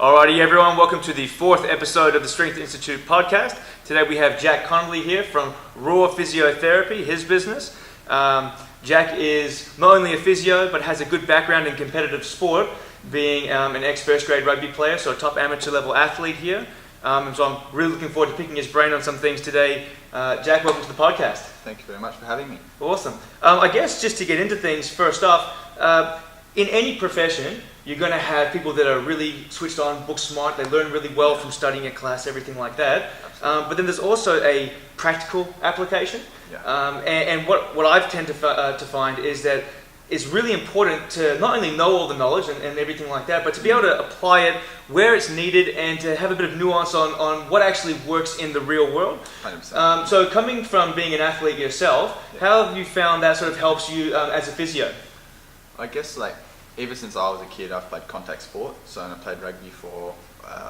Alrighty everyone, welcome to the fourth episode of the Strength Institute podcast. Today we have Jack Connelly here from Roar Physiotherapy, his business. Jack is not only a physio, but has a good background in competitive sport, being an ex-first grade rugby player, so a top amateur level athlete here. And so I'm really looking forward to picking his brain on some things today. Jack, welcome to the podcast. Thank you very much for having me. Awesome. I guess just to get into things, first off, in any profession, you're going to have people that are really switched on, book smart, they learn really well from studying at class, everything like that. But then there's also a practical application. And what I've tended to find is that it's really important to not only know all the knowledge and everything like that, but to be able to apply it where it's needed and to have a bit of nuance on what actually works in the real world. 100%. So coming from being an athlete yourself, how have you found that sort of helps you as a physio? I guess ever since I was a kid, I've played contact sport, so I played rugby for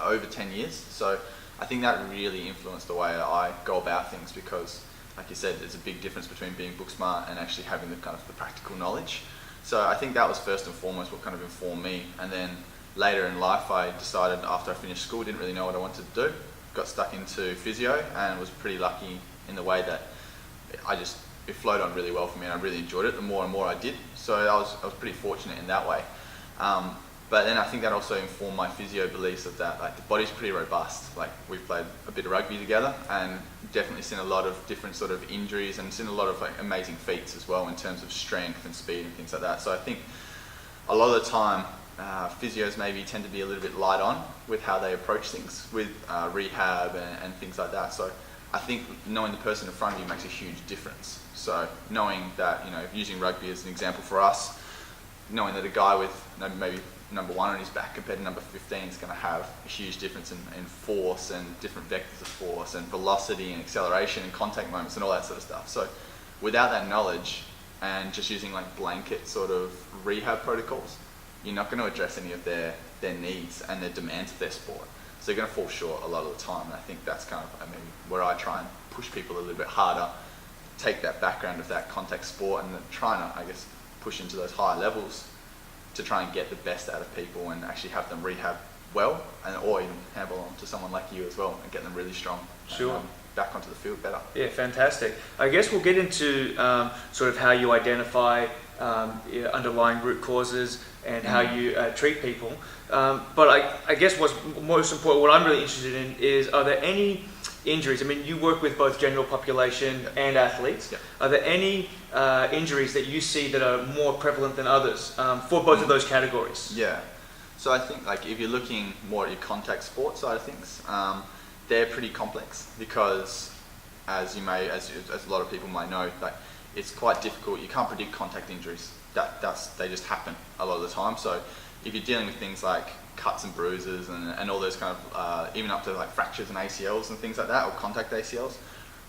over 10 years. So I think that really influenced the way I go about things because, like you said, there's a big difference between being book smart and actually having the practical knowledge. So I think that was first and foremost what kind of informed me. And then later in life, I decided after I finished school, didn't really know what I wanted to do. Got stuck into physio and was pretty lucky in the way that it flowed on really well for me and I really enjoyed it the more and more I did. So I was pretty fortunate in that way. But then I think that also informed my physio beliefs of that the body's pretty robust. We've played a bit of rugby together and definitely seen a lot of different sort of injuries and seen a lot of amazing feats as well in terms of strength and speed and things like that. So I think a lot of the time physios maybe tend to be a little bit light on with how they approach things with rehab and things like that. So I think knowing the person in front of you makes a huge difference. So knowing that, using rugby as an example for us, knowing that a guy with maybe number 1 on his back compared to number 15 is going to have a huge difference in force and different vectors of force and velocity and acceleration and contact moments and all that sort of stuff. So without that knowledge and just using blanket sort of rehab protocols, you're not going to address any of their needs and their demands of their sport. So you're going to fall short a lot of the time. And I think that's where I try and push people a little bit harder, take that background of that contact sport and trying to, push into those higher levels to try and get the best out of people and actually have them rehab well or even handle on to someone like you as well and get them really strong. Sure. And, back onto the field better. Yeah, fantastic. I guess we'll get into sort of how you identify underlying root causes and how you treat people. But I guess what's most important, what I'm really interested in is, are there any injuries? I mean, you work with both general population and athletes. Yep. Are there any injuries that you see that are more prevalent than others for both of those categories? Yeah. So I think if you're looking more at your contact sport side of things, they're pretty complex because as a lot of people might know, it's quite difficult. You can't predict contact injuries. They just happen a lot of the time. So if you're dealing with things like cuts and bruises and all those even up to fractures and ACLs and things like that, or contact ACLs,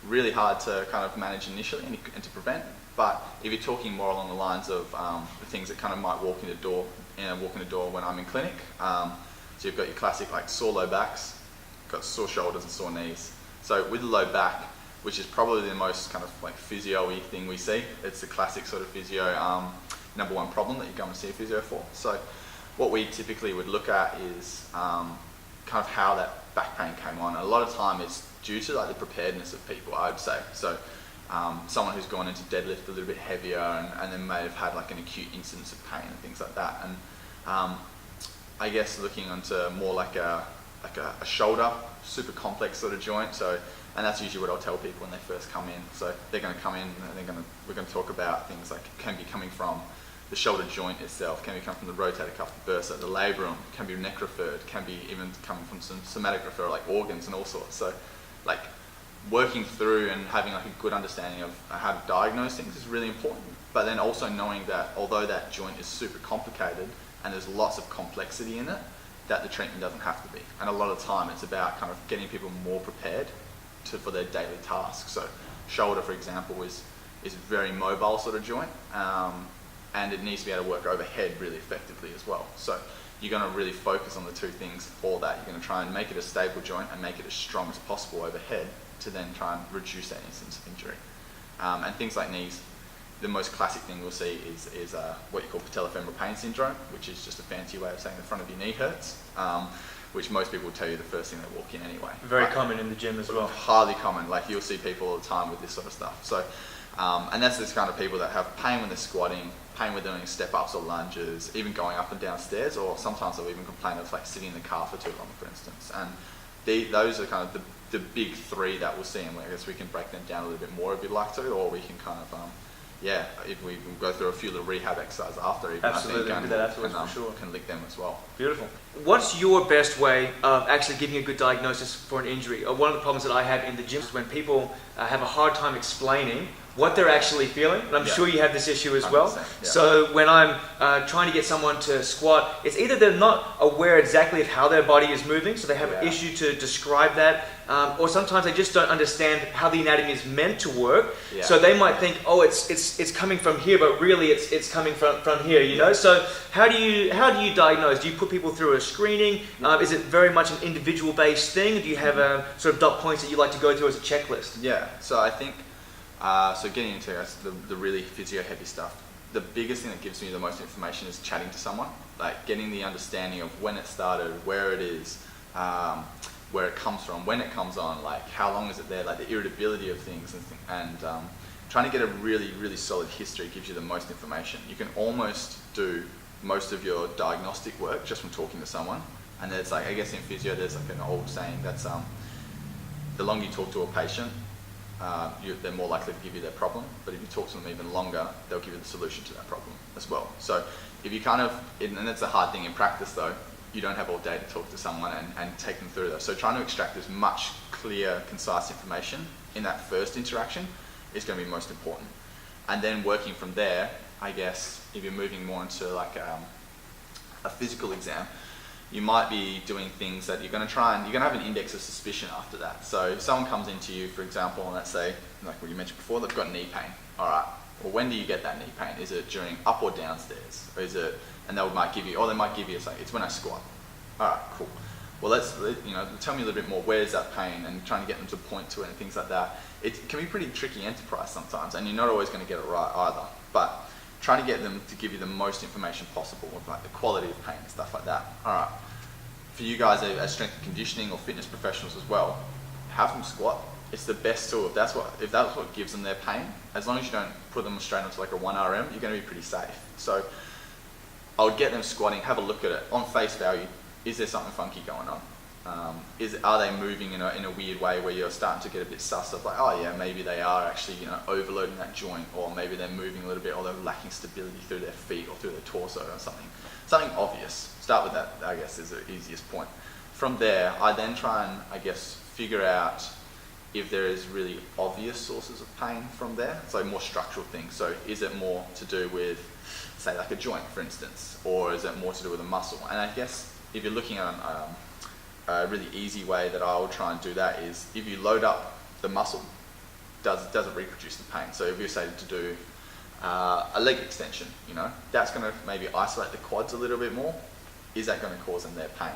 really hard to manage initially and to prevent. But if you're talking more along the lines of the things that might walk in the door when I'm in clinic, so you've got your classic sore low backs, got sore shoulders and sore knees. So with the low back, which is probably the most physio-y thing we see, it's the classic sort of physio number 1 problem that you go and see a physio for. So what we typically would look at is how that back pain came on. A lot of time it's due to the preparedness of people, I would say. So someone who's gone into deadlift a little bit heavier and then may have had an acute incidence of pain and things like that. And I guess looking onto more a shoulder, super complex sort of joint. So, and that's usually what I'll tell people when they first come in. So they're going to come in and we're going to talk about things can be coming from the shoulder joint itself, can be coming from the rotator cuff, the bursa, the labrum, can be neck referred, can be even coming from some somatic referral organs and all sorts. So working through and having a good understanding of how to diagnose things is really important. But then also knowing that although that joint is super complicated and there's lots of complexity in it, that the treatment doesn't have to be. And a lot of time it's about getting people more prepared for their daily tasks. So shoulder, for example, is a very mobile sort of joint, and it needs to be able to work overhead really effectively as well. So you're going to really focus on the two things for that. You're going to try and make it a stable joint and make it as strong as possible overhead to then try and reduce that incidence of injury. And things like knees, the most classic thing we'll see is what you call patellofemoral pain syndrome, which is just a fancy way of saying the front of your knee hurts. which most people will tell you the first thing they walk in anyway. Very common in the gym as well. Highly common. Like you'll see people all the time with this sort of stuff. So, and that's this kind of people that have pain when they're squatting, pain when they're doing step-ups or lunges, even going up and down stairs, or sometimes they'll even complain of like sitting in the car for too long, for instance. And those are kind of the big three that we'll see, and I guess we can break them down a little bit more if you'd like to, or we can kind of, if we can go through a few little rehab exercises after, even Absolutely, I think, do that afterwards for sure. Can link them as well. Beautiful. What's your best way of actually giving a good diagnosis for an injury? One of the problems that I have in the gym is when people have a hard time explaining what they're actually feeling, and I'm sure you have this issue as well. Yeah. So when I'm trying to get someone to squat, it's either they're not aware exactly of how their body is moving, so they have an issue to describe that, or sometimes they just don't understand how the anatomy is meant to work. Yeah. So they might think, oh, it's coming from here, but really it's coming from here, you know? So how do you diagnose? Do you put people through a screening? Is it very much an individual based thing? Do you have sort of dot points that you like to go through as a checklist? Yeah, so I think, so getting into the really physio heavy stuff, the biggest thing that gives me the most information is chatting to someone, like getting the understanding of when it started, where it is, where it comes from, when it comes on, like how long is it there, like the irritability of things, and trying to get a really, really solid history gives you the most information. You can almost do most of your diagnostic work just from talking to someone, and there's like, I guess in physio there's like an old saying that's the longer you talk to a patient, they're more likely to give you their problem, but if you talk to them even longer, they'll give you the solution to that problem as well. So if you kind of, and that's a hard thing in practice though, you don't have all day to talk to someone and take them through that. So trying to extract as much clear, concise information in that first interaction is going to be most important. And then working from there, I guess, if you're moving more into like a physical exam, you might be doing things that you're going to have an index of suspicion after that. So if someone comes into you, for example, and let's say, like what you mentioned before, they've got knee pain. All right, well, when do you get that knee pain? Is it during up or downstairs? Or is it, and they might give you, it's like, it's when I squat. All right, cool. Well, tell me a little bit more, where's that pain, and trying to get them to point to it and things like that. It can be a pretty tricky enterprise sometimes, and you're not always going to get it right either. But trying to get them to give you the most information possible with like the quality of pain and stuff like that. All right. For you guys as strength and conditioning or fitness professionals as well, have them squat. It's the best tool. If that's what gives them their pain, as long as you don't put them straight onto like a 1RM, you're going to be pretty safe. So I would get them squatting, have a look at it. On face value, is there something funky going on? Are they moving in a weird way where you're starting to get a bit sus of like, oh yeah, maybe they are actually overloading that joint, or maybe they're moving a little bit, or they're lacking stability through their feet or through their torso or something. Something obvious. Start with that, I guess, is the easiest point. From there, I then try and, I guess, figure out if there is really obvious sources of pain from there. So more structural things. So is it more to do with, say, like a joint, for instance, or is it more to do with a muscle? And I guess if you're looking at a really easy way that I will try and do that is if you load up the muscle, does it reproduce the pain? So if you're say to do a leg extension, that's going to maybe isolate the quads a little bit more. Is that going to cause them their pain?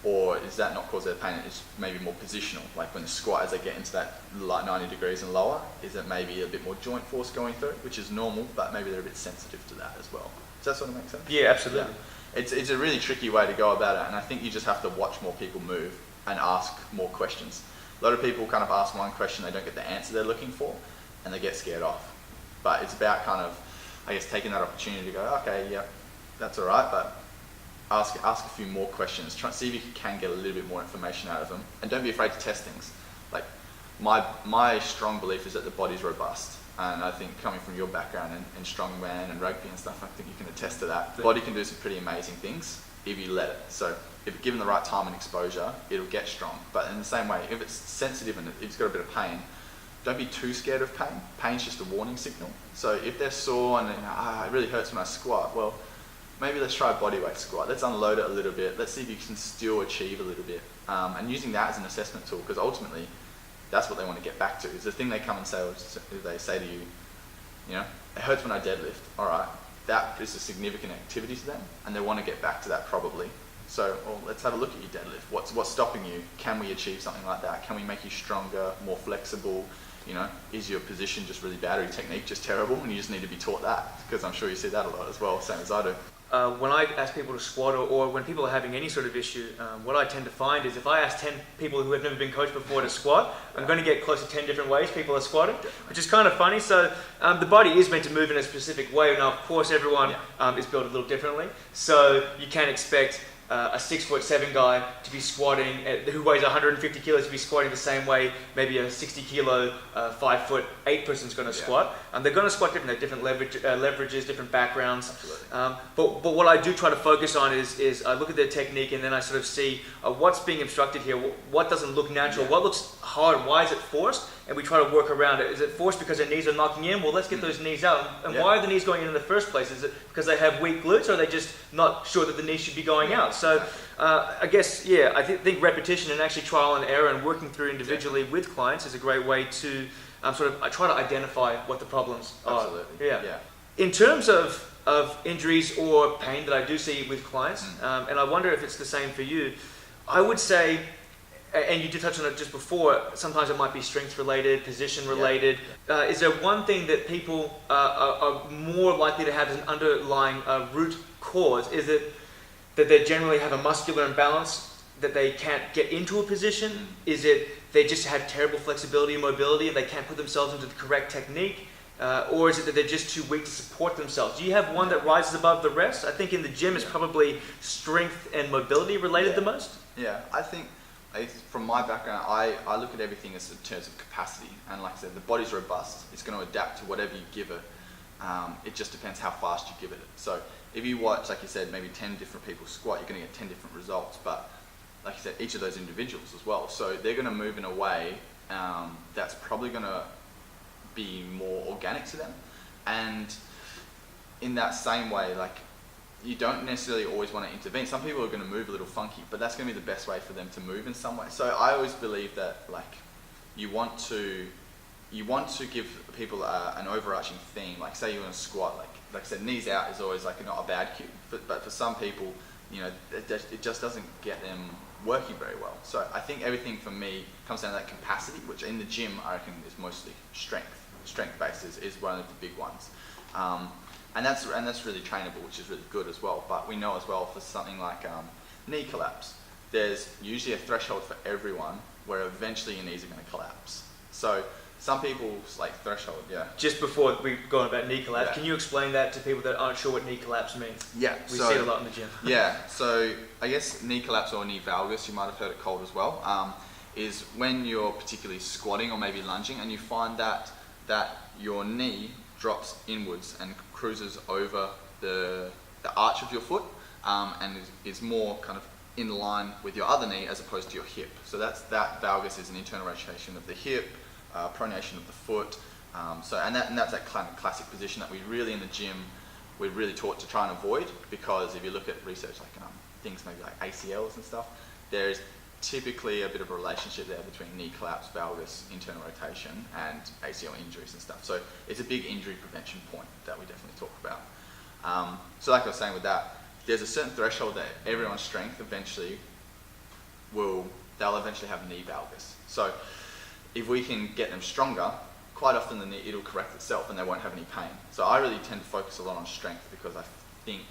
Or is that not cause their pain? It's maybe more positional, like when the squat, as they get into that 90 degrees and lower, is it maybe a bit more joint force going through, which is normal, but maybe they're a bit sensitive to that as well. Does that sort of make sense? Yeah, absolutely. Yeah. It's a really tricky way to go about it, and I think you just have to watch more people move and ask more questions. A lot of people kind of ask one question, they don't get the answer they're looking for, and they get scared off. But it's about kind of, I guess, taking that opportunity to go, okay, yeah, that's all right, but ask a few more questions. Try see if you can get a little bit more information out of them, and don't be afraid to test things. Like my strong belief is that the body's robust, and I think coming from your background in strongman and rugby and stuff, I think you can attest to that. The body can do some pretty amazing things if you let it. So if given the right time and exposure, it'll get strong. But in the same way, if it's sensitive and it's got a bit of pain, don't be too scared of pain. Pain's just a warning signal. So if they're sore and it really hurts when I squat, well, maybe let's try a bodyweight squat. Let's unload it a little bit. Let's see if you can still achieve a little bit. And using that as an assessment tool, because ultimately that's what they want to get back to. Is the thing they come and say, they say to you, it hurts when I deadlift. All right, that is a significant activity to them, and they want to get back to that probably. So, well, let's have a look at your deadlift. What's stopping you? Can we achieve something like that? Can we make you stronger, more flexible? Is your position just really bad, or your technique just terrible, and you just need to be taught that? Because I'm sure you see that a lot as well, same as I do. when I ask people to squat, or when people are having any sort of issue, what I tend to find is if I ask 10 people who have never been coached before to squat, I'm going to get close to 10 different ways people are squatting, which is kind of funny. So the body is meant to move in a specific way. Now, of course, everyone is built a little differently. So you can't expect a 6'7" guy to be squatting, who weighs 150 kilos to be squatting the same way maybe a 60 kilo, 5'8" person's going to squat. They're going to squat different, they have different leverages, different backgrounds. But what I do try to focus on is I look at their technique, and then I sort of see what's being obstructed here, what doesn't look natural, what looks hard, why is it forced? And we try to work around it. Is it forced because their knees are knocking in? Well, let's get those knees out. And why are the knees going in the first place? Is it because they have weak glutes, or are they just not sure that the knees should be going out? So I guess, I think repetition and actually trial and error and working through individually with clients is a great way to I try to identify what the problems are. Absolutely. Yeah. In terms of injuries or pain that I do see with clients, and I wonder if it's the same for you, I would say, and you did touch on it just before, sometimes it might be strength related, position related. Is there one thing that people are more likely to have as an underlying root cause? Is it that they generally have a muscular imbalance, that they can't get into a position? Is it they just have terrible flexibility and mobility and they can't put themselves into the correct technique? Or is it that they're just too weak to support themselves? Do you have one that rises above the rest? I think in the gym it's probably strength and mobility related the most. Yeah, I think from my background, I look at everything as in terms of capacity. And like I said, the body's robust. It's going to adapt to whatever you give it. It just depends how fast you give it. So if you watch, like you said, maybe 10 different people squat, you're going to get 10 different results. But like you said, each of those individuals as well. So they're going to move in a way that's probably going to be more organic to them. And in that same way, like, you don't necessarily always want to intervene. Some people are going to move a little funky, but that's going to be the best way for them to move in some way. So I always believe that, like, you want to give people an overarching theme. Like, say you want to squat, like I said, knees out is always like not a bad cue, but for some people, it just doesn't get them working very well. So I think everything for me comes down to that capacity, which in the gym I reckon is mostly strength. Strength based is one of the big ones. And that's really trainable, which is really good as well. But we know as well for something like knee collapse, there's usually a threshold for everyone where eventually your knees are going to collapse. So some people's like threshold, Just before we go on about knee collapse, can you explain that to people that aren't sure what knee collapse means? Yeah, we see it a lot in the gym. So I guess knee collapse or knee valgus, you might have heard it called as well, is when you're particularly squatting or maybe lunging and you find that your knee drops inwards and cruises over the arch of your foot and is more kind of in line with your other knee as opposed to your hip. So that valgus is an internal rotation of the hip, pronation of the foot. And that's that kind of classic position that we really in the gym we're really taught to try and avoid, because if you look at research like things maybe like ACLs and stuff, there's typically a bit of a relationship there between knee collapse, valgus, internal rotation, and ACL injuries and stuff. So it's a big injury prevention point that we definitely talk about. So like I was saying with that, there's a certain threshold that everyone's strength they'll eventually have knee valgus. So if we can get them stronger, quite often the knee, it'll correct itself and they won't have any pain. So I really tend to focus a lot on strength because I think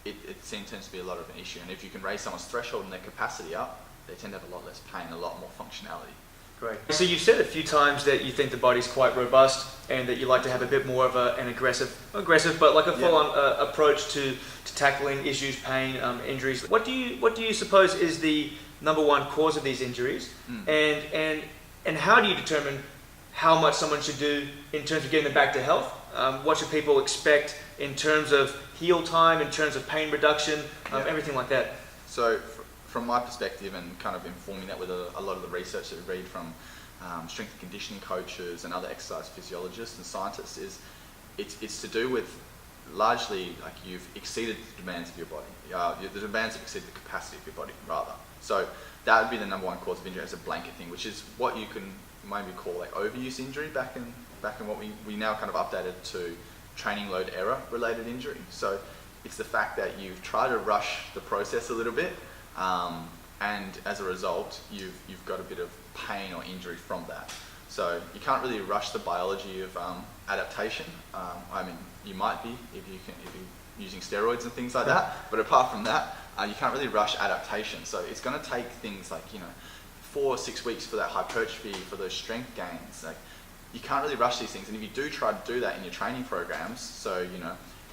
it tends to be a lot of an issue. And if you can raise someone's threshold and their capacity up, they tend to have a lot less pain, a lot more functionality. Great. So you've said a few times that you think the body's quite robust and that you like to have a bit more of an aggressive, but like a full-on approach to tackling issues, pain, injuries. What do you suppose is the number one cause of these injuries? And how do you determine how much someone should do in terms of getting them back to health? What should people expect in terms of heal time, in terms of pain reduction, everything like that? So from my perspective, and kind of informing that with a lot of the research that we read from strength and conditioning coaches and other exercise physiologists and scientists, is it's to do with largely like you've exceeded the demands of your body. The demands have exceeded the capacity of your body, rather. So that would be the number one cause of injury as a blanket thing, which is what you can maybe call like overuse injury back in what we now kind of updated to training load error related injury. So it's the fact that you've tried to rush the process a little bit, and as a result you've got a bit of pain or injury from that. So you can't really rush the biology of adaptation. I mean, you might be if you using steroids and things like that. But apart from that, you can't really rush adaptation. So it's going to take things like 4 or 6 weeks for that hypertrophy, for those strength gains. Like, you can't really rush these things. And if you do try to do that in your training programs, so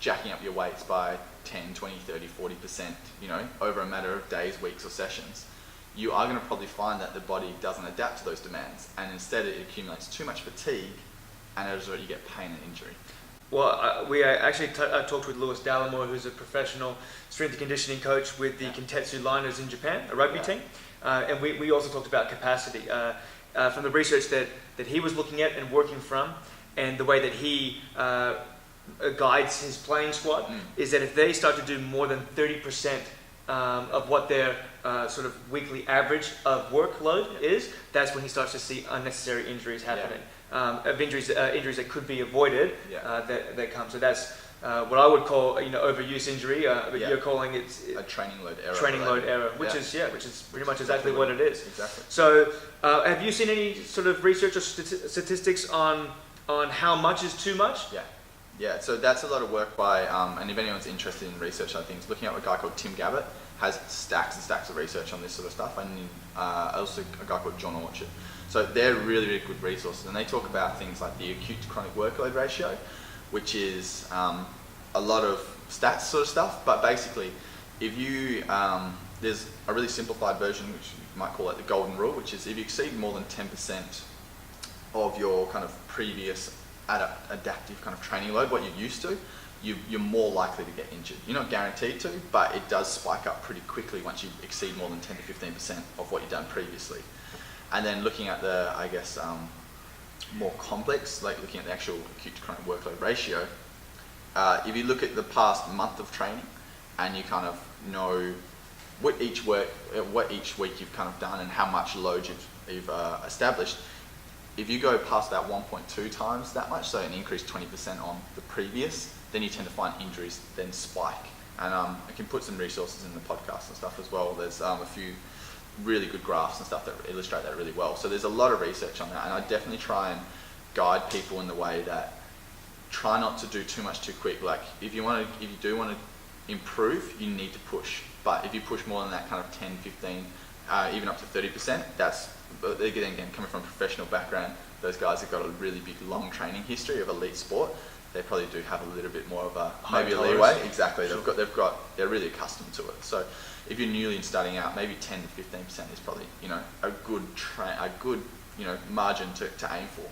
jacking up your weights by 10, 20, 30, 40%, over a matter of days, weeks, or sessions, you are going to probably find that the body doesn't adapt to those demands, and instead it accumulates too much fatigue, and as a result you get pain and injury. Well, we actually talked with Lewis Dallimore, who's a professional strength and conditioning coach with the Kintetsu Liners in Japan, a rugby team, and we also talked about capacity. From the research that he was looking at and working from, and the way that he guides his playing squad, is that if they start to do more than 30% of what their sort of weekly average of workload is, that's when he starts to see unnecessary injuries happening. Of injuries that could be avoided that come. So that's what I would call overuse injury, but you're calling it a training load error. Training load error, which is pretty much exactly what it is. Exactly. So have you seen any sort of research or statistics on how much is too much? Yeah, so that's a lot of work by, and if anyone's interested in research, I think it's looking at a guy called Tim Gabbett, has stacks and stacks of research on this sort of stuff, and also a guy called John Orchard. So they're really, really good resources, and they talk about things like the acute to chronic workload ratio, which is a lot of stats sort of stuff, but basically, if you, there's a really simplified version, which you might call it the golden rule, which is if you exceed more than 10% of your kind of previous adaptive kind of training load, what you're used to, you're more likely to get injured. You're not guaranteed to, but it does spike up pretty quickly once you exceed more than 10 to 15% of what you've done previously. And then looking at the, I guess, more complex, like looking at the actual acute to chronic workload ratio, if you look at the past month of training and you kind of know what each week you've kind of done and how much load you've established, if you go past that 1.2 times that much, so an increase 20% on the previous, then you tend to find injuries then spike. And I can put some resources in the podcast and stuff as well. There's a few really good graphs and stuff that illustrate that really well. So there's a lot of research on that, and I definitely try and guide people in the way that try not to do too much too quick. Like if you do want to improve, you need to push. But if you push more than that kind of 10, 15, even up to 30%, that's, again, coming from a professional background, those guys have got a really big, long training history of elite sport. They probably do have a little bit more of a maybe a leeway. Exactly. Sure. They're really accustomed to it. So if you're newly and starting out, maybe 10 to 15% is probably a good margin to aim for.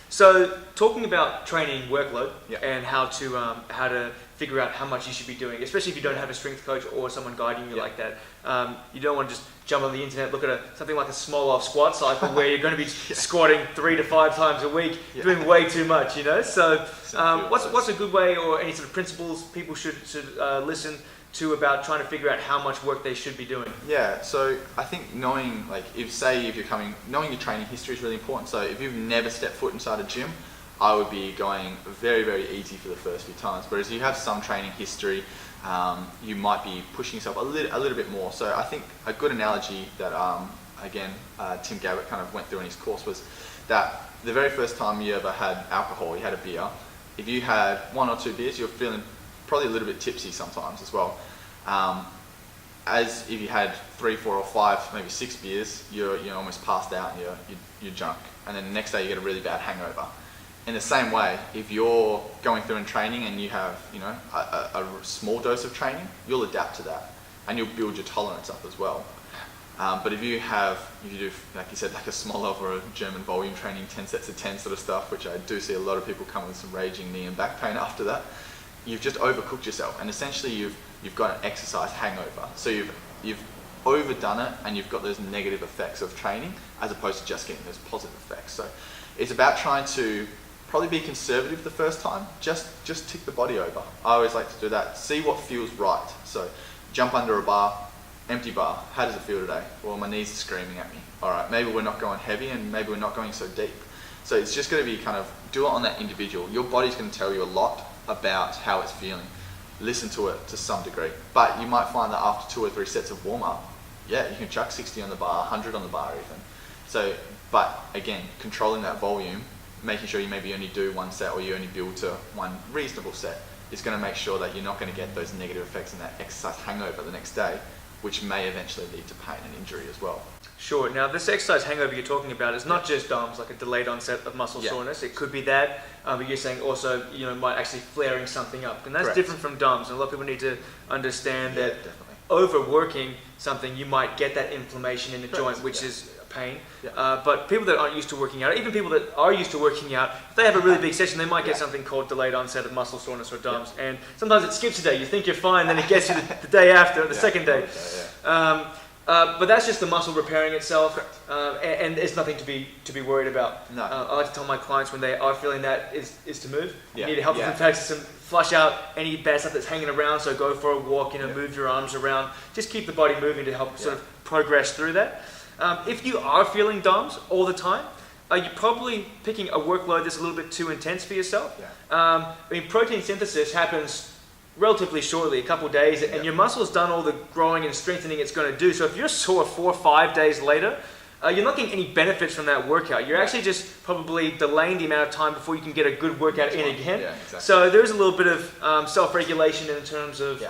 So talking about training workload and how to figure out how much you should be doing, especially if you don't have a strength coach or someone guiding you like that. You don't want to just jump on the internet, look at something like a small off squat cycle where you're going to be squatting 3 to 5 times a week, doing way too much, So what's a good way, or any sort of principles people should listen to about trying to figure out how much work they should be doing? Yeah, so I think knowing, knowing your training history is really important. So if you've never stepped foot inside a gym, I would be going very, very easy for the first few times. Whereas if you have some training history, you might be pushing yourself a little bit more. So I think a good analogy that, Tim Gabbett kind of went through in his course was that the very first time you ever had alcohol, you had a beer, if you had 1 or 2 beers, you're feeling probably a little bit tipsy sometimes as well. As if you had 3, 4 or 5, maybe 6 beers, you're almost passed out and you're drunk. And then the next day you get a really bad hangover. In the same way, if you're going through and training and you have a small dose of training, you'll adapt to that and you'll build your tolerance up as well. But if you do, like you said, like a small level or a German volume training, 10 sets of 10 sort of stuff, which I do see a lot of people come with some raging knee and back pain after that, you've just overcooked yourself, and essentially you've got an exercise hangover. So you've overdone it, and you've got those negative effects of training as opposed to just getting those positive effects. So it's about trying to probably be conservative the first time. Just tick the body over. I always like to do that. See what feels right. So jump under a bar, empty bar. How does it feel today? Well, my knees are screaming at me. All right, maybe we're not going heavy, and maybe we're not going so deep. So it's just going to be kind of do it on that individual. Your body's going to tell you a lot about how it's feeling. Listen to it to some degree. But you might find that after 2 or 3 sets of warm-up, you can chuck 60 on the bar, 100 on the bar even. So, but again, controlling that volume, making sure you maybe only do 1 set or you only build to 1 reasonable set. is going to make sure that you're not going to get those negative effects and that exercise hangover the next day, which may eventually lead to pain and injury as well. Sure. Now, this exercise hangover you're talking about is not just DOMS, like a delayed onset of muscle soreness. It could be that, but you're saying also, might actually flaring something up. And that's Correct. different from DOMS. And a lot of people need to understand that Definitely. overworking something, you might get that inflammation in the joint, which is pain. But people that aren't used to working out, even people that are used to working out, if they have a really big session, they might get something called delayed onset of muscle soreness or DOMS. And sometimes it skips a day. You think you're fine, then it gets you the day after, the second day. But that's just the muscle repairing itself, and there's nothing to be worried about. No. I like to tell my clients when they are feeling that is to move. Yeah. You need to help them flush out any bad stuff that's hanging around. So go for a walk, move your arms around. Just keep the body moving to help sort of progress through that. If you are feeling DOMS all the time, you're probably picking a workload that's a little bit too intense for yourself. Protein synthesis happens relatively shortly, a couple of days, and your muscle's done all the growing and strengthening it's going to do. So if you're sore 4 or 5 days later, you're not getting any benefits from that workout. You're actually just probably delaying the amount of time before you can get a good workout in again. Yeah, exactly. So there's a little bit of self-regulation in terms of,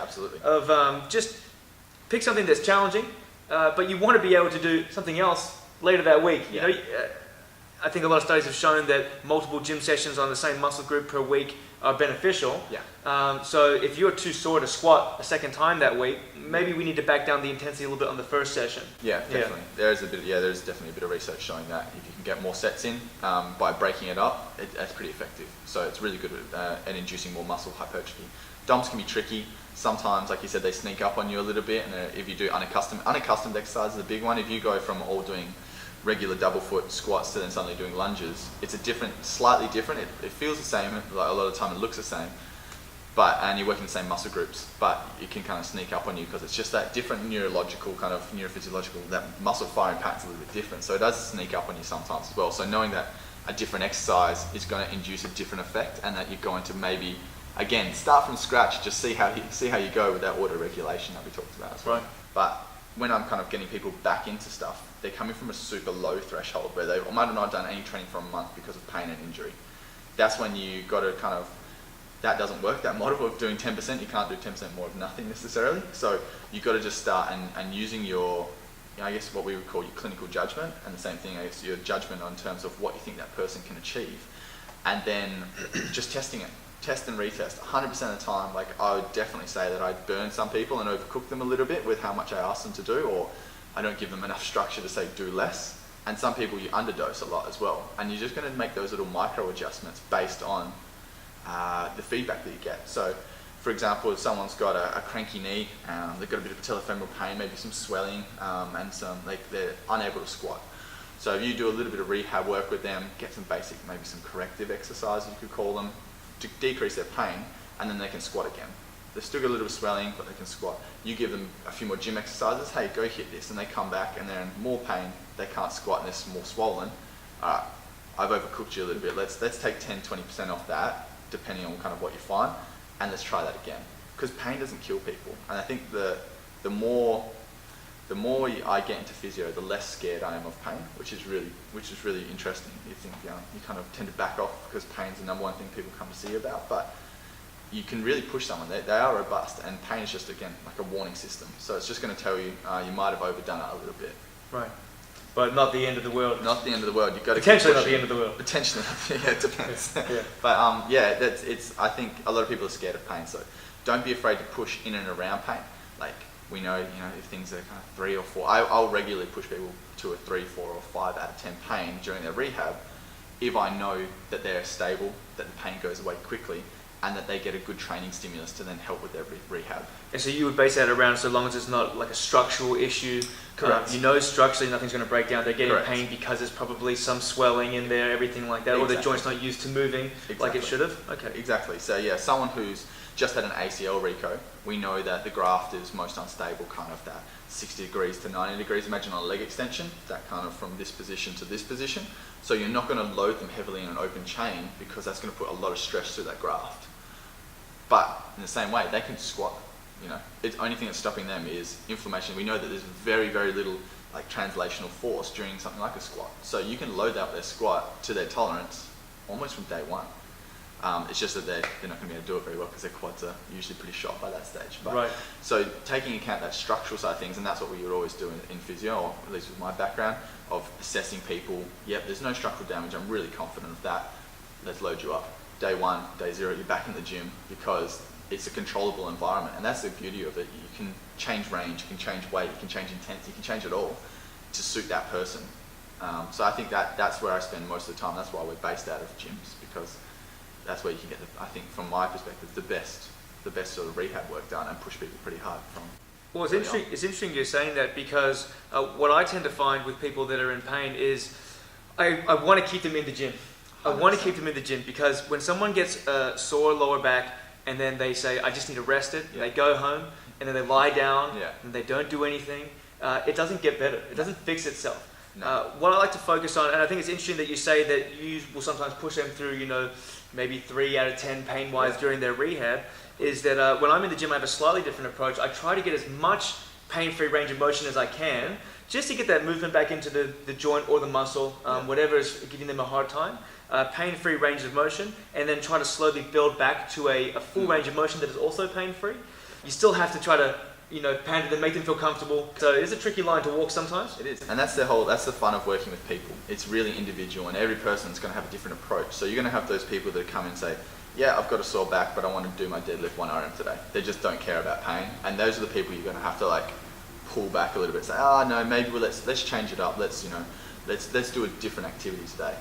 just pick something that's challenging, but you want to be able to do something else later that week. I think a lot of studies have shown that multiple gym sessions on the same muscle group per week are beneficial. So if you're too sore to squat a second time that week, maybe we need to back down the intensity a little bit on the first session. Definitely. There's definitely a bit of research showing that if you can get more sets in by breaking it up, that's pretty effective. So it's really good at inducing more muscle hypertrophy. DOMS can be tricky. Sometimes, like you said, they sneak up on you a little bit, and if you do unaccustomed exercise is a big one. If you go from all doing regular double foot squats to then suddenly doing lunges, it's slightly different. It feels the same, like a lot of the time it looks the same, and you're working the same muscle groups, but it can kind of sneak up on you because it's just that different neurophysiological, that muscle firing pattern's a little bit different. So it does sneak up on you sometimes as well. So knowing that a different exercise is going to induce a different effect, and that you're going to maybe, again, start from scratch, just see how you go with that auto regulation that we talked about as well. Right. But when I'm kind of getting people back into stuff, they're coming from a super low threshold where they might have not done any training for a month because of pain and injury. That's when you got to that doesn't work, that model of doing 10%, you can't do 10% more of nothing necessarily. So you've got to just start and using your, I guess what we would call your clinical judgment, and the same thing, I guess, your judgment on terms of what you think that person can achieve. And then just testing it. Test and retest 100% of the time. Like, I would definitely say that I burn some people and overcook them a little bit with how much I ask them to do, or I don't give them enough structure to say do less. And some people you underdose a lot as well, and you're just going to make those little micro adjustments based on the feedback that you get. So for example, if someone's got a cranky knee, they've got a bit of patellofemoral pain, maybe some swelling, and they're unable to squat. So if you do a little bit of rehab work with them, get some basic, maybe some corrective exercises you could call them, to decrease their pain, and then they can squat again. They've still got a little bit of swelling, but they can squat. You give them a few more gym exercises, hey, go hit this, and they come back and they're in more pain, they can't squat and they're more swollen. Alright, I've overcooked you a little bit, let's take 10-20% off that, depending on kind of what you find, and let's try that again. Because pain doesn't kill people, and I think the more I get into physio, the less scared I am of pain, which is really interesting. You think you kind of tend to back off because pain's the number one thing people come to see you about, but you can really push someone. They are robust, and pain is just, again, like a warning system. So it's just going to tell you you might have overdone it a little bit. Right. But not the end of the world. Not the end of the world. You've got to potentially not the end of the world. Potentially, yeah, it depends. Yeah. But I think a lot of people are scared of pain, so don't be afraid to push in and around pain. Like, we know, if things are kind of 3 or 4, I'll regularly push people to a 3, 4, or 5 out of 10 pain during their rehab if I know that they're stable, that the pain goes away quickly, and that they get a good training stimulus to then help with their rehab. And so you would base that around, so long as it's not like a structural issue. Correct. Structurally nothing's going to break down. They're getting Correct. pain because there's probably some swelling in there, everything like that, or the joint's not used to moving like it should have. Okay. Exactly. So yeah, someone who's just had an ACL reco, we know that the graft is most unstable, kind of that 60 degrees to 90 degrees. Imagine on a leg extension, that kind of from this position to this position. So you're not going to load them heavily in an open chain because that's going to put a lot of stress through that graft. But in the same way, they can squat. The only thing that's stopping them is inflammation. We know that there's very, very little like translational force during something like a squat. So you can load up their squat to their tolerance almost from day one. It's just that they're not going to be able to do it very well because their quads are usually pretty shot by that stage. But, right. So taking into account that structural side of things, and that's what we would always do in physio, or at least with my background, of assessing people. Yep, there's no structural damage. I'm really confident of that. Let's load you up. Day 1, day 0, you're back in the gym because it's a controllable environment, and that's the beauty of it. You can change range, you can change weight, you can change intensity, you can change it all to suit that person. So I think that's where I spend most of the time. That's why we're based out of gyms, because that's where you can get, I think, from my perspective, the best sort of rehab work done and push people pretty hard from. Well, it's interesting. It's interesting you're saying that, because what I tend to find with people that are in pain is I want to keep them in the gym. 100%. I want to keep them in the gym, because when someone gets a sore lower back and then they say, I just need to rest it, they go home and then they lie down and they don't do anything, it doesn't get better. It doesn't fix itself. No. What I like to focus on, and I think it's interesting that you say that you will sometimes push them through, maybe 3 out of 10 pain-wise during their rehab, is that when I'm in the gym, I have a slightly different approach. I try to get as much pain-free range of motion as I can, just to get that movement back into the joint or the muscle, whatever is giving them a hard time. Pain-free range of motion, and then try to slowly build back to a full range of motion that is also pain-free. You still have to try to pan to them, make them feel comfortable. So it is a tricky line to walk sometimes. It is, and that's the fun of working with people. It's really individual, and every person's going to have a different approach. So you're going to have those people that come and say, yeah, I've got a sore back, but I want to do my deadlift 1RM today. They just don't care about pain, and those are the people you're going to have to pull back a little bit. Say, no, maybe let's change it up. Let's do a different activity today.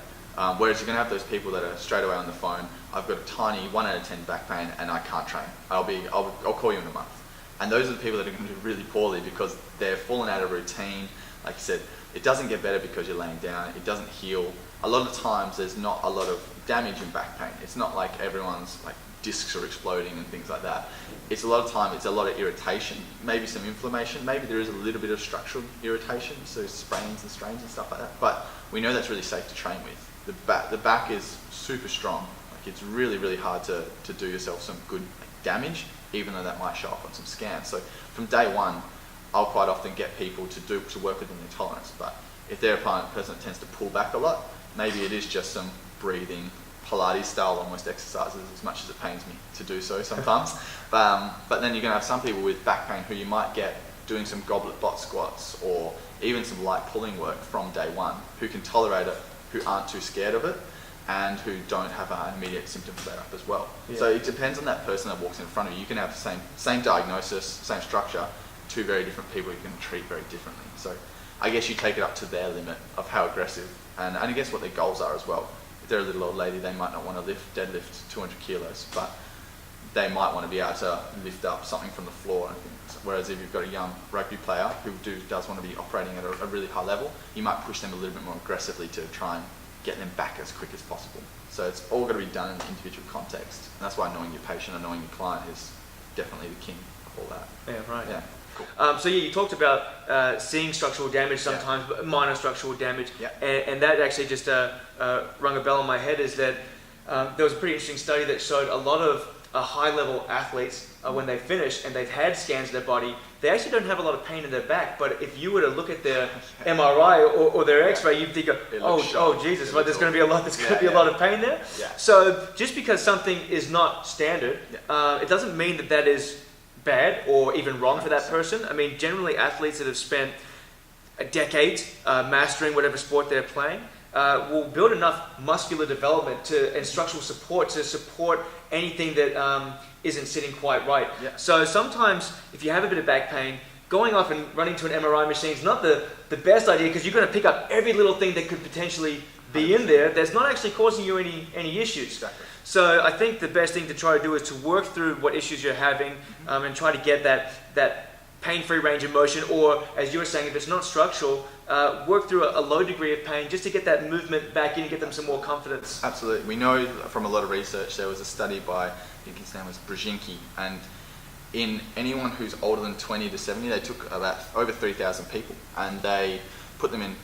Whereas you're going to have those people that are straight away on the phone. I've got a tiny 1 out of 10 back pain, and I can't train. I'll call you in a month. And those are the people that are going to do really poorly, because they're fallen out of routine. Like you said, it doesn't get better because you're laying down. It doesn't heal. A lot of times there's not a lot of damage in back pain. It's not like everyone's discs are exploding and things like that. It's a lot of irritation, maybe some inflammation, maybe there is a little bit of structural irritation, so sprains and strains and stuff like that. But we know that's really safe to train with. The back is super strong. It's really, really hard to do yourself some good damage, even though that might show up on some scans. So from day 1, I'll quite often get people to work within their tolerance. But if they're a person that tends to pull back a lot, maybe it is just some breathing, Pilates style almost exercises, as much as it pains me to do so sometimes. But then you're going to have some people with back pain who you might get doing some goblet bot squats or even some light pulling work from day 1, who can tolerate it, who aren't too scared of it, and who don't have an immediate symptom flare up as well. Yeah. So it depends on that person that walks in front of you. You can have the same diagnosis, same structure, 2 very different people you can treat very differently. So I guess you take it up to their limit of how aggressive, and I guess what their goals are as well. If they're a little old lady, they might not want to deadlift 200 kilos, but they might want to be able to lift up something from the floor and things. Whereas if you've got a young rugby player who does want to be operating at a really high level, you might push them a little bit more aggressively to try and get them back as quick as possible. So it's all got to be done in the individual context. And that's why knowing your patient and knowing your client is definitely the king of all that. Yeah, right. Yeah. Cool. So you talked about seeing structural damage sometimes, but minor structural damage. Yeah. And that actually just rung a bell in my head, is that there was a pretty interesting study that showed a lot of high-level athletes, when they finish and they've had scans of their body, they actually don't have a lot of pain in their back. But if you were to look at their MRI or their X-ray, you'd think, oh Jesus, there's going to be a lot. There's going to be a lot of pain there. Yeah. So just because something is not standard, it doesn't mean that is bad or even wrong for that person. I mean, generally athletes that have spent decades mastering whatever sport they're playing will build enough muscular development and structural support to support anything that isn't sitting quite right. Yeah. So sometimes if you have a bit of back pain, going off and running to an MRI machine is not the best idea, because you're going to pick up every little thing that could potentially be in there that's not actually causing you any issues. Exactly. So I think the best thing to try to do is to work through what issues you're having and try to get that pain-free range of motion, or as you were saying, if it's not structural, work through a low degree of pain just to get that movement back in and get them some more confidence. Absolutely. We know from a lot of research, there was a study by, I think his name was Brzezinski, and in anyone who's older than 20 to 70, they took about over 3,000 people and they put them in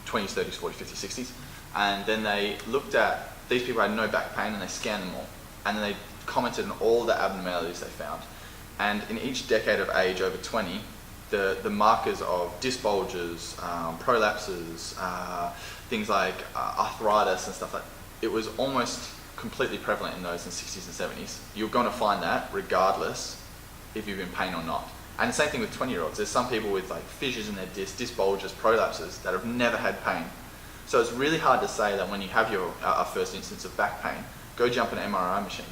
20s, 30s, 40s, 50s, 60s, and then they looked at, these people had no back pain, and they scanned them all, and then they commented on all the abnormalities they found. And in each decade of age over 20, the markers of disc bulges, prolapses, things like arthritis and stuff like that, it was almost completely prevalent in those in the 60s and 70s. You're going to find that regardless if you're in pain or not. And the same thing with 20-year-olds. There's some people with like fissures in their disc bulges, prolapses that have never had pain. So it's really hard to say that when you have your first instance of back pain, go jump an MRI machine.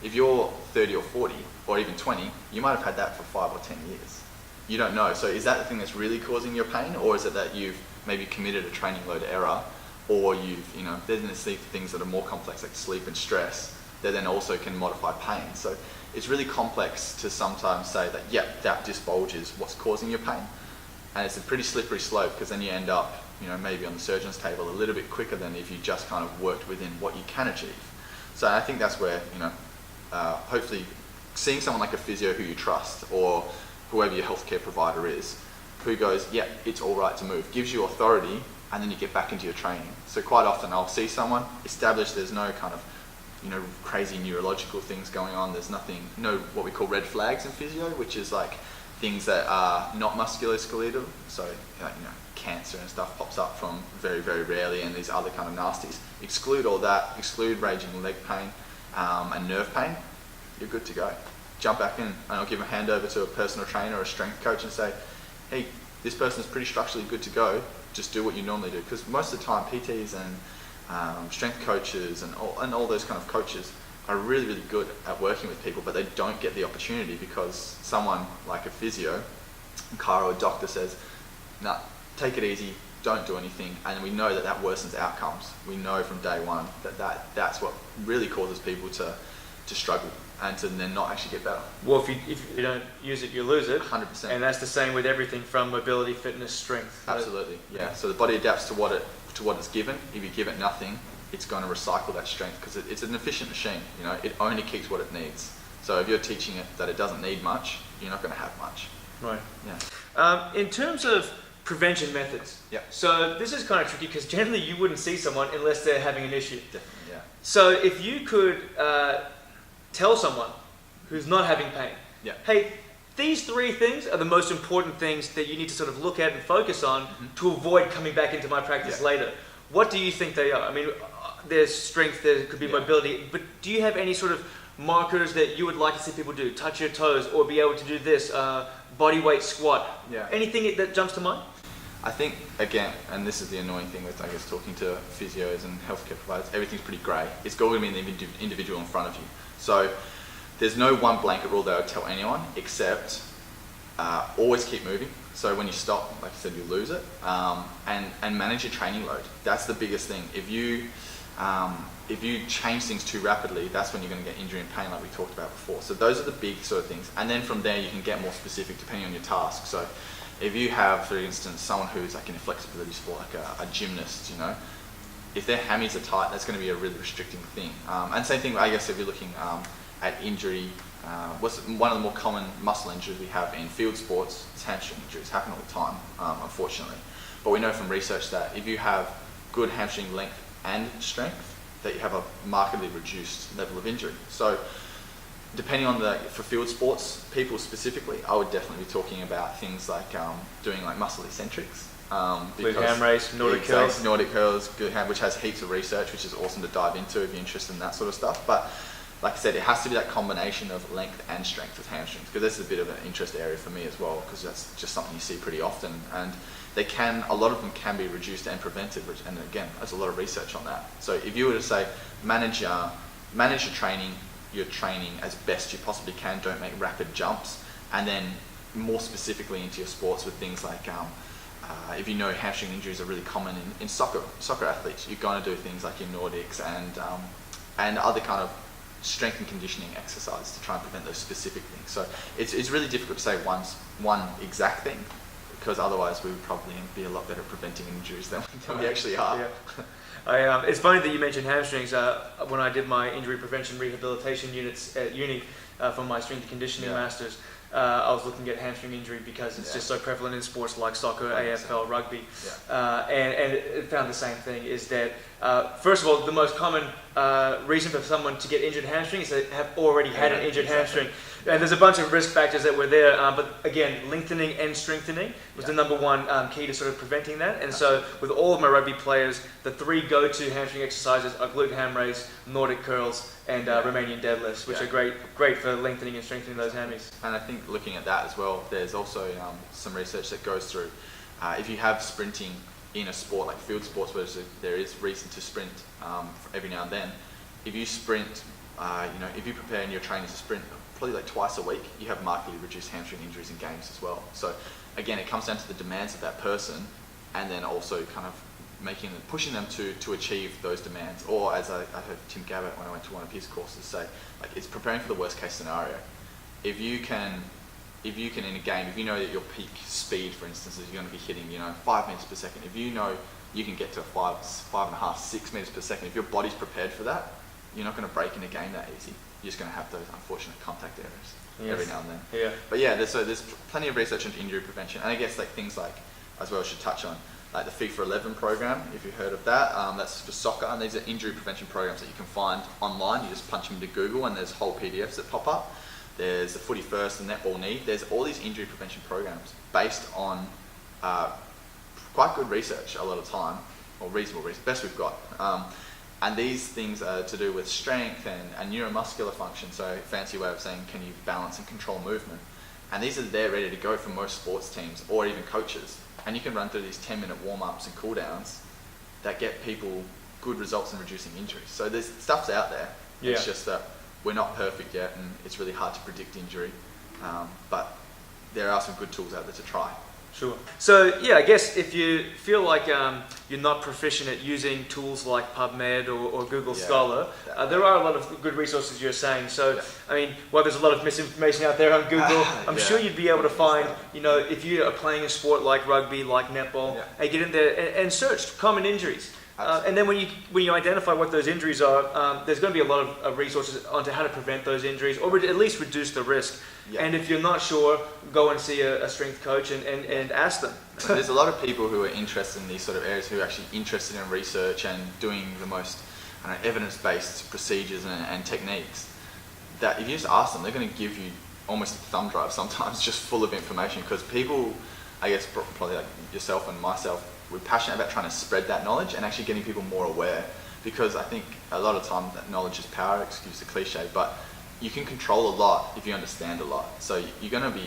If you're 30 or 40 or even 20, you might have had that for 5 or 10 years. You don't know. So is that the thing that's really causing your pain, or is it that you've maybe committed a training load error, or there's these things that are more complex like sleep and stress that then also can modify pain. So it's really complex to sometimes say that, that disc bulge is what's causing your pain. And it's a pretty slippery slope, because then you end up, maybe on the surgeon's table a little bit quicker than if you just kind of worked within what you can achieve. So I think that's where, hopefully seeing someone like a physio who you trust, or whoever your healthcare provider is, who goes, it's all right to move, gives you authority, and then you get back into your training. So quite often I'll see someone, establish there's no kind of, crazy neurological things going on. There's no what we call red flags in physio, which is like things that are not musculoskeletal. So, cancer and stuff pops up from very, very rarely, and these other kind of nasties. Exclude all that, exclude raging leg pain and nerve pain, you're good to go. Jump back in, and I'll give a hand over to a personal trainer or a strength coach and say, hey, this person's pretty structurally good to go, just do what you normally do. Because most of the time, PTs and strength coaches and all those kind of coaches are really, really good at working with people, but they don't get the opportunity because someone like a physio, Kyle, or a doctor says, nah, take it easy, don't do anything, and we know that worsens outcomes. We know from day one that's what really causes people to struggle and to then not actually get better. Well, if you don't use it, you lose it. 100%. And that's the same with everything from mobility, fitness, strength. Absolutely, yeah. So the body adapts to what it's given. If you give it nothing, it's going to recycle that strength, because it's an efficient machine. It only keeps what it needs. So if you're teaching it that it doesn't need much, you're not going to have much. Right. Yeah. In terms of prevention methods, so this is kind of tricky, because generally you wouldn't see someone unless they're having an issue. Definitely, yeah. So if you could tell someone who's not having pain, hey, these 3 things are the most important things that you need to sort of look at and focus on to avoid coming back into my practice later. What do you think they are? I mean, there's strength, there could be mobility, but do you have any sort of markers that you would like to see people do? Touch your toes, or be able to do this, body weight squat, anything that jumps to mind? I think, again, and this is the annoying thing with, I guess, talking to physios and healthcare providers, everything's pretty grey. It's got to be the individual in front of you. So there's no one blanket rule that I would tell anyone, except always keep moving. So when you stop, like I said, you lose it, and manage your training load. That's the biggest thing. If you change things too rapidly, that's when you're going to get injury and pain, like we talked about before. So those are the big sort of things. And then from there, you can get more specific depending on your task. So if you have, for instance, someone who's like in a flexibility sport, like a gymnast, if their hammies are tight, that's going to be a really restricting thing. And same thing, I guess, if you're looking at injury, one of the more common muscle injuries we have in field sports is hamstring injuries. Happen all the time, unfortunately. But we know from research that if you have good hamstring length and strength, that you have a markedly reduced level of injury. So depending on for field sports people specifically, I would definitely be talking about things like doing like muscle eccentrics. With ham race, Nordic curls. Nordic curls, good ham, which has heaps of research, which is awesome to dive into if you're interested in that sort of stuff. But like I said, it has to be that combination of length and strength with hamstrings, because this is a bit of an interest area for me as well, because that's just something you see pretty often. And a lot of them can be reduced and prevented, and again, there's a lot of research on that. So if you were to say, manage your training as best you possibly can, don't make rapid jumps, and then more specifically into your sports with things like, if you know hamstring injuries are really common in soccer athletes, you're going to do things like your Nordics and other kind of strength and conditioning exercise to try and prevent those specific things. So it's really difficult to say one exact thing, because otherwise we would probably be a lot better at preventing injuries than we actually are. Yeah. It's funny that you mentioned hamstrings. When I did my injury prevention rehabilitation units at uni for my strength and conditioning masters, I was looking at hamstring injury because it's just so prevalent in sports like soccer, 100%. AFL, rugby, Yeah. and it found the same thing, is that first of all, the most common reason for someone to get injured hamstring is they have already had an injured hamstring. And there's a bunch of risk factors that were there, but again, lengthening and strengthening was the number one key to sort of preventing that. And so with all of my rugby players, the 3 go-to hamstring exercises are glute ham raise, Nordic curls, and Romanian deadlifts, which are great for lengthening and strengthening those hammies. And I think looking at that as well, there's also some research that goes through if you have sprinting in a sport like field sports, where there is reason to sprint every now and then. If you sprint, if you prepare and you're training to sprint probably like twice a week, you have markedly reduced hamstring injuries in games as well. So again, it comes down to the demands of that person, and then also kind of pushing them to achieve those demands. Or as I heard Tim Gabbett when I went to one of his courses say, like, it's preparing for the worst case scenario. If you can in a game, if you know that your peak speed, for instance, is you're going to be hitting 5 meters per second, if you know you can get to 5.5, 6 meters per second, if your body's prepared for that, you're not going to break in a game that easy. You're just going to have those unfortunate contact errors every now and then. Yeah. But yeah, there's plenty of research into injury prevention, and I guess like things like, as well, I should touch on, like the FIFA 11 program, if you've heard of that. That's for soccer, and these are injury prevention programs that you can find online. You just punch them into Google, and there's whole PDFs that pop up. There's the Footy First, the Netball Knee. There's all these injury prevention programs based on quite good research a lot of time, or reasonable research, best we've got. And these things are to do with strength and neuromuscular function, so fancy way of saying, can you balance and control movement? And these are there ready to go for most sports teams or even coaches. And you can run through these 10-minute warm-ups and cool-downs that get people good results in reducing injuries. So there's stuff's out there. Yeah. It's just that we're not perfect yet, and it's really hard to predict injury. But there are some good tools out there to try. Sure. So yeah, I guess if you feel like you're not proficient at using tools like PubMed or Google Scholar, there are a lot of good resources you're saying. So I mean, while there's a lot of misinformation out there on Google, I'm sure you'd be able to find, if you are playing a sport like rugby, like netball, hey, get in there and search common injuries. And then when you identify what those injuries are, there's going to be a lot of resources onto how to prevent those injuries, or at least reduce the risk. Yeah. And if you're not sure, go and see a strength coach and ask them. There's a lot of people who are interested in these sort of areas, who are actually interested in research and doing the most evidence-based procedures and techniques, that if you just ask them, they're going to give you almost a thumb drive sometimes, just full of information, because people, I guess probably like yourself and myself, we're passionate about trying to spread that knowledge and actually getting people more aware, because I think a lot of time that knowledge is power, excuse the cliche, but you can control a lot if you understand a lot. So you're going to be,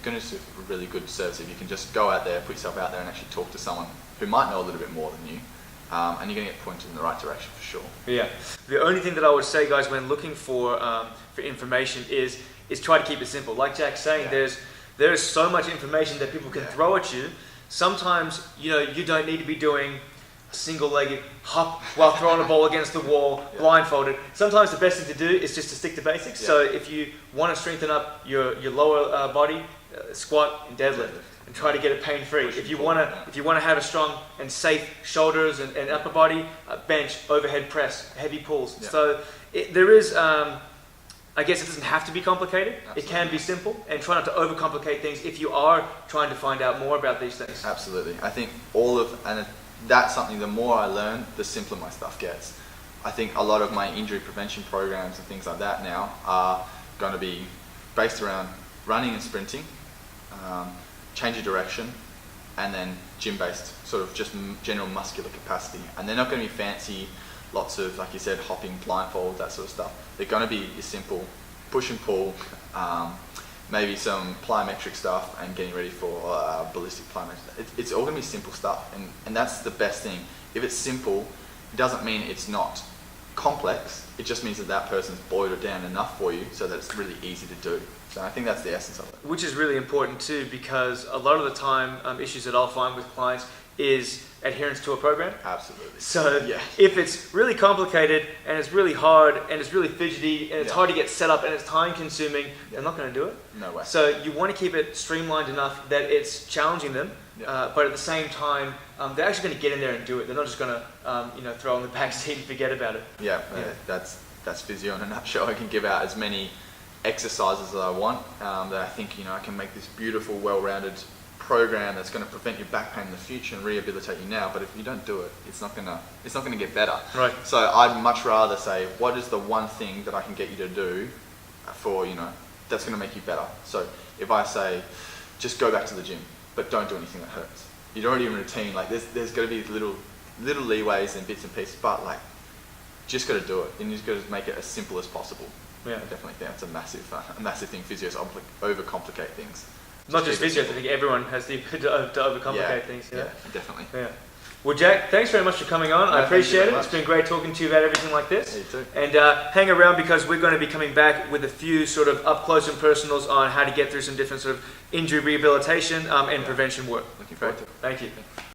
going to do a really good service if you can just go out there, put yourself out there and actually talk to someone who might know a little bit more than you, and you're going to get pointed in the right direction for sure. Yeah. The only thing that I would say, guys, when looking for information is try to keep it simple. Like Jack's saying, there is so much information that people can throw at you. Sometimes, you don't need to be doing a single-legged hop while throwing a ball against the wall, blindfolded. Sometimes the best thing to do is just to stick to basics. So if you want to strengthen up your lower body, squat and deadlift, and try to get it pain-free. If you want to have a strong and safe shoulders and upper body, bench, overhead press, heavy pulls. Yeah. So there is. I guess it doesn't have to be complicated. Absolutely. It can be simple, and try not to overcomplicate things if you are trying to find out more about these things. Absolutely. I think that's something, the more I learn, the simpler my stuff gets. I think a lot of my injury prevention programs and things like that now are going to be based around running and sprinting, change of direction, and then gym-based, sort of just general muscular capacity. And they're not going to be fancy, lots of, like you said, hopping, blindfold, that sort of stuff. They're going to be your simple push and pull, maybe some plyometric stuff, and getting ready for ballistic plyometric. It's all going to be simple stuff, and that's the best thing. If it's simple, it doesn't mean it's not complex. It just means that person's boiled it down enough for you so that it's really easy to do. So I think that's the essence of it. Which is really important too, because a lot of the time, issues that I'll find with clients is adherence to a program. Absolutely. So if it's really complicated and it's really hard and it's really fidgety and it's hard to get set up and it's time consuming, they're not going to do it. No way. So you want to keep it streamlined enough that it's challenging them, but at the same time, they're actually going to get in there and do it. They're not just going to throw on the back seat and forget about it. That's physio in a nutshell. I can give out as many exercises that I want, that I think, I can make this beautiful, well-rounded program that's going to prevent your back pain in the future and rehabilitate you now. But if you don't do it, it's not going to get better. Right. So I'd much rather say, what is the one thing that I can get you to do for, that's going to make you better. So if I say, just go back to the gym, but don't do anything that hurts. You're already in routine. Like there's got to be little leeways and bits and pieces, but like, just got to do it. And you just got to make it as simple as possible. Yeah. I definitely think that's a massive thing. Physios overcomplicate things. Not just physios, I think everyone has the ability to overcomplicate things. Yeah, definitely. Yeah. Well, Jack, thanks very much for coming on. I appreciate it. It's been great talking to you about everything like this. You too. And hang around, because we're going to be coming back with a few sort of up close and personals on how to get through some different sort of injury rehabilitation and prevention work. Looking forward to it. Thank you.